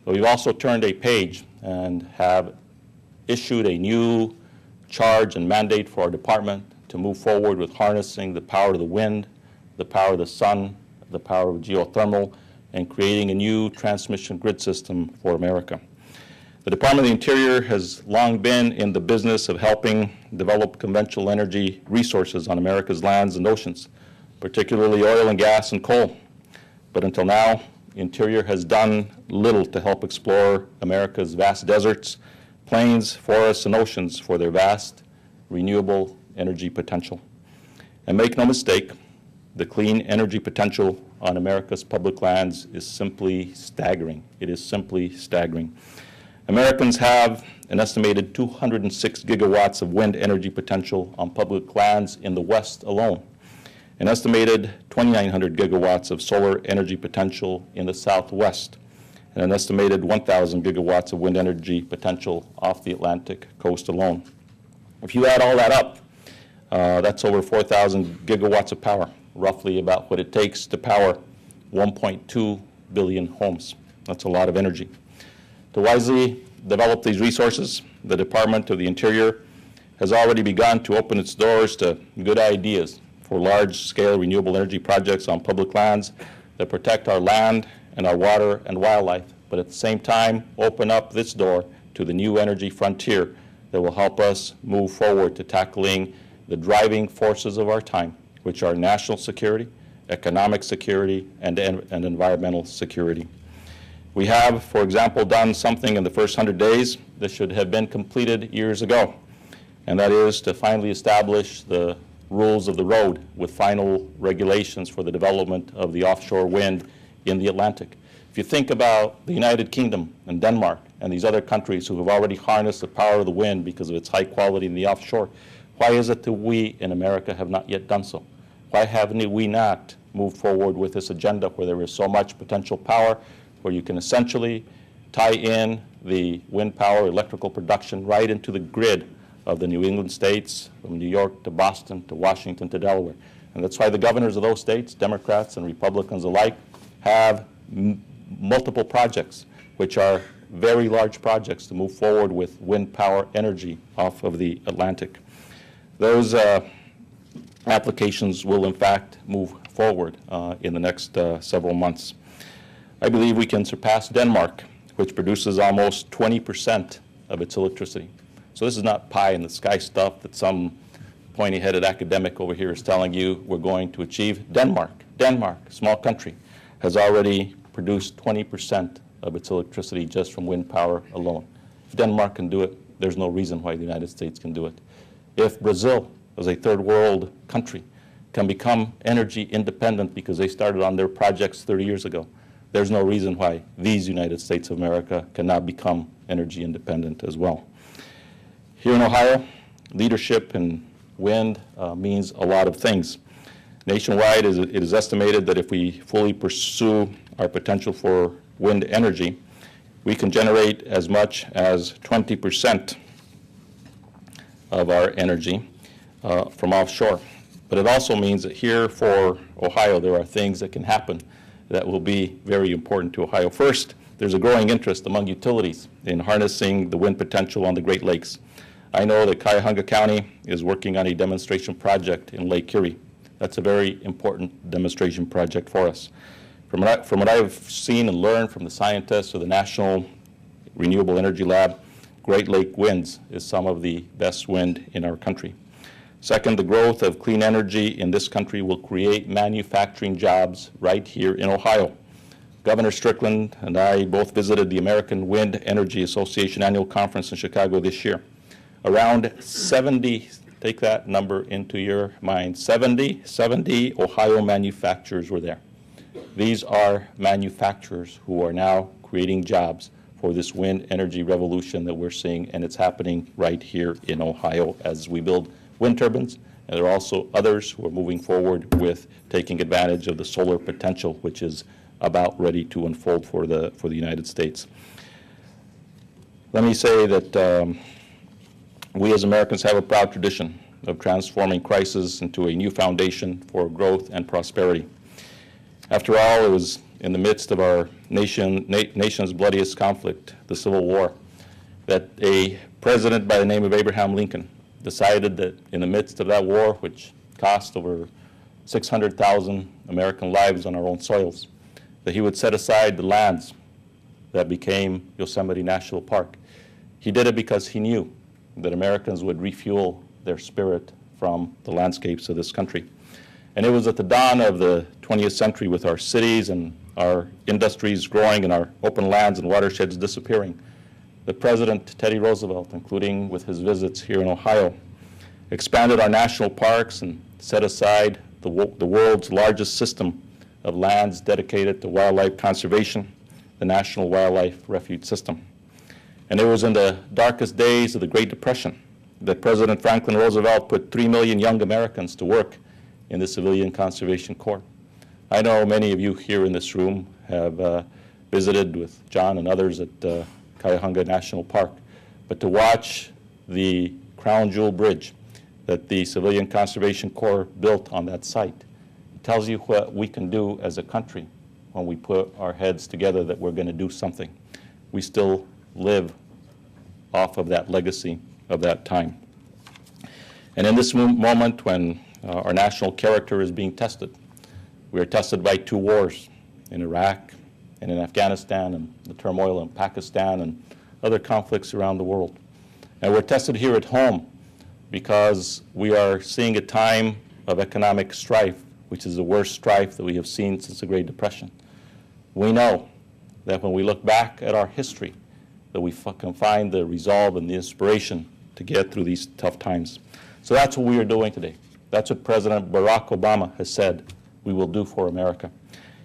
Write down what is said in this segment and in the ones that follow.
But we've also turned a page and have issued a new charge and mandate for our department to move forward with harnessing the power of the wind, the power of the sun, the power of geothermal, and creating a new transmission grid system for America. The Department of the Interior has long been in the business of helping develop conventional energy resources on America's lands and oceans, particularly oil and gas and coal. But until now, Interior has done little to help explore America's vast deserts, plains, forests, and oceans for their vast renewable energy potential. And make no mistake, the clean energy potential on America's public lands is simply staggering. It is simply staggering. Americans have an estimated 206 gigawatts of wind energy potential on public lands in the West alone, an estimated 2,900 gigawatts of solar energy potential in the Southwest, and an estimated 1,000 gigawatts of wind energy potential off the Atlantic coast alone. If you add all that up, that's over 4,000 gigawatts of power, roughly about what it takes to power 1.2 billion homes. That's a lot of energy. To wisely develop these resources, the Department of the Interior has already begun to open its doors to good ideas for large-scale renewable energy projects on public lands that protect our land and our water and wildlife, but at the same time open up this door to the new energy frontier that will help us move forward to tackling the driving forces of our time, which are national security, economic security, and environmental security. We have, for example, done something in the first 100 days that should have been completed years ago, and that is to finally establish the rules of the road with final regulations for the development of the offshore wind in the Atlantic. If you think about the United Kingdom and Denmark and these other countries who have already harnessed the power of the wind because of its high quality in the offshore, why is it that we in America have not yet done so? Why haven't we not moved forward with this agenda where there is so much potential power, where you can essentially tie in the wind power electrical production right into the grid of the New England states, from New York to Boston to Washington to Delaware. And that's why the governors of those states, Democrats and Republicans alike, have multiple projects, which are very large projects to move forward with wind power energy off of the Atlantic. Those applications will in fact move forward in the next several months. I believe we can surpass Denmark, which produces almost 20% of its electricity. So this is not pie in the sky stuff that some pointy-headed academic over here is telling you we're going to achieve. Denmark, a small country, has already produced 20% of its electricity just from wind power alone. If Denmark can do it, there's no reason why the United States can do it. If Brazil, as a third world country, can become energy independent because they started on their projects 30 years ago, there's no reason why these United States of America cannot become energy independent as well. Here in Ohio, leadership in wind means a lot of things. Nationwide, it is estimated that if we fully pursue our potential for wind energy, we can generate as much as 20% of our energy from offshore. But it also means that here for Ohio, there are things that can happen that will be very important to Ohio. First, there's a growing interest among utilities in harnessing the wind potential on the Great Lakes. I know that Cuyahoga County is working on a demonstration project in Lake Erie. That's a very important demonstration project for us. From what I've seen and learned from the scientists of the National Renewable Energy Lab, Great Lake winds is some of the best wind in our country. Second, the growth of clean energy in this country will create manufacturing jobs right here in Ohio. Governor Strickland and I both visited the American Wind Energy Association annual conference in Chicago this year. Around 70, take that number into your mind, 70 Ohio manufacturers were there. These are manufacturers who are now creating jobs for this wind energy revolution that we're seeing, and it's happening right here in Ohio as we build wind turbines. And there are also others who are moving forward with taking advantage of the solar potential, which is about ready to unfold for the United States. Let me say that we as Americans have a proud tradition of transforming crisis into a new foundation for growth and prosperity. After all, it was in the midst of our nation's bloodiest conflict, the Civil War, that a president by the name of Abraham Lincoln decided that in the midst of that war, which cost over 600,000 American lives on our own soils, that he would set aside the lands that became Yosemite National Park. He did it because he knew that Americans would refuel their spirit from the landscapes of this country. And it was at the dawn of the 20th century, with our cities and our industries growing and our open lands and watersheds disappearing, that President Teddy Roosevelt, including with his visits here in Ohio, expanded our national parks and set aside the world's largest system of lands dedicated to wildlife conservation, the National Wildlife Refuge System. And it was in the darkest days of the Great Depression that President Franklin Roosevelt put 3 million young Americans to work in the Civilian Conservation Corps. I know many of you here in this room have visited with John and others at Cuyahoga National Park, but to watch the crown jewel bridge that the Civilian Conservation Corps built on that site tells you what we can do as a country when we put our heads together, that we're going to do something. We still live off of that legacy of that time. And in this moment when our national character is being tested, we are tested by 2 wars in Iraq and in Afghanistan, and the turmoil in Pakistan and other conflicts around the world. And we're tested here at home because we are seeing a time of economic strife, which is the worst strife that we have seen since the Great Depression. We know that when we look back at our history, that we can find the resolve and the inspiration to get through these tough times. So that's what we are doing today. That's what President Barack Obama has said we will do for America.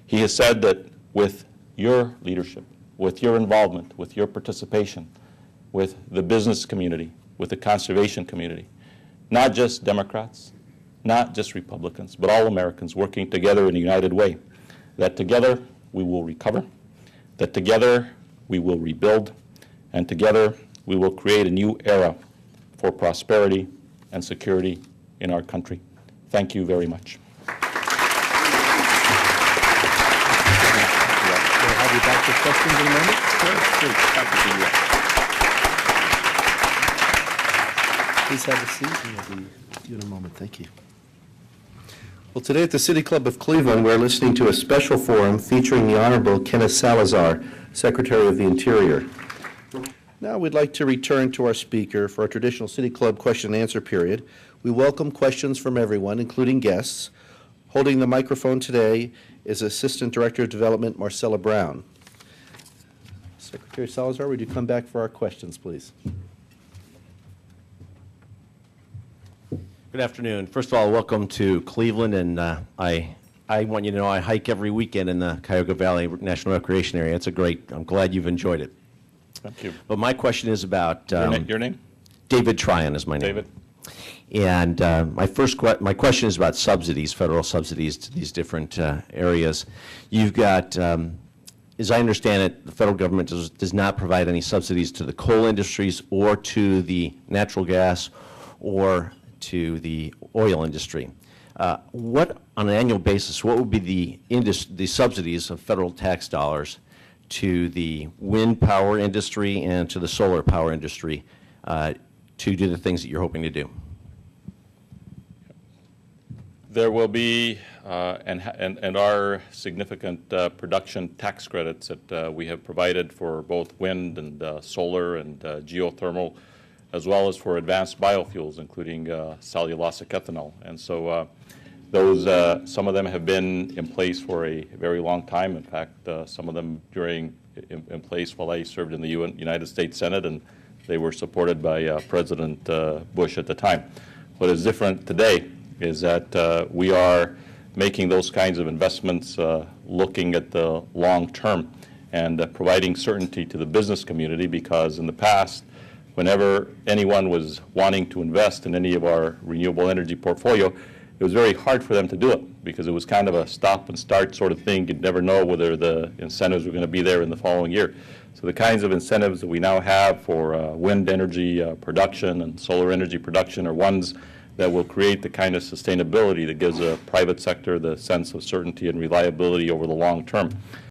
He has said that with your leadership, with your involvement, with your participation, with the business community, with the conservation community, not just Democrats, not just Republicans, but all Americans working together in a united way, that together we will recover, that together we will rebuild, and together we will create a new era for prosperity and security in our country. Thank you very much. We'll have you back for questions in a moment. Sure. Happy to do that. Please have a seat, and we'll be with you in a moment. Thank you. Well, today at the City Club of Cleveland, we're listening to a special forum featuring the Honorable Kenneth Salazar, Secretary of the Interior. Now we'd like to return to our speaker for our traditional City Club question and answer period. We welcome questions from everyone, including guests. Holding the microphone today is Assistant Director of Development, Marcella Brown. Secretary Salazar, would you come back for our questions, please? Good afternoon. First of all, welcome to Cleveland, and I want you to know I hike every weekend in the Cuyahoga Valley National Recreation Area. I'm glad you've enjoyed it. Thank you. But my question is about... Your name? David Tryon is my name. David. And my question is about subsidies, federal subsidies to these different areas. You've got, as I understand it, the federal government does not provide any subsidies to the coal industries or to the natural gas or to the oil industry. What, on an annual basis, what would be the subsidies of federal tax dollars to the wind power industry and to the solar power industry to do the things that you're hoping to do? There will be and are significant production tax credits that we have provided for both wind and solar and geothermal, as well as for advanced biofuels, including cellulosic ethanol. And so some of them have been in place for a very long time. In fact, some of them in place while I served in the United States Senate, and they were supported by President Bush at the time. What is different today is that we are making those kinds of investments looking at the long term and providing certainty to the business community, because in the past, whenever anyone was wanting to invest in any of our renewable energy portfolio, it was very hard for them to do it because it was kind of a stop and start sort of thing. You'd never know whether the incentives were going to be there in the following year. So the kinds of incentives that we now have for wind energy production and solar energy production are ones that will create the kind of sustainability that gives the private sector the sense of certainty and reliability over the long term.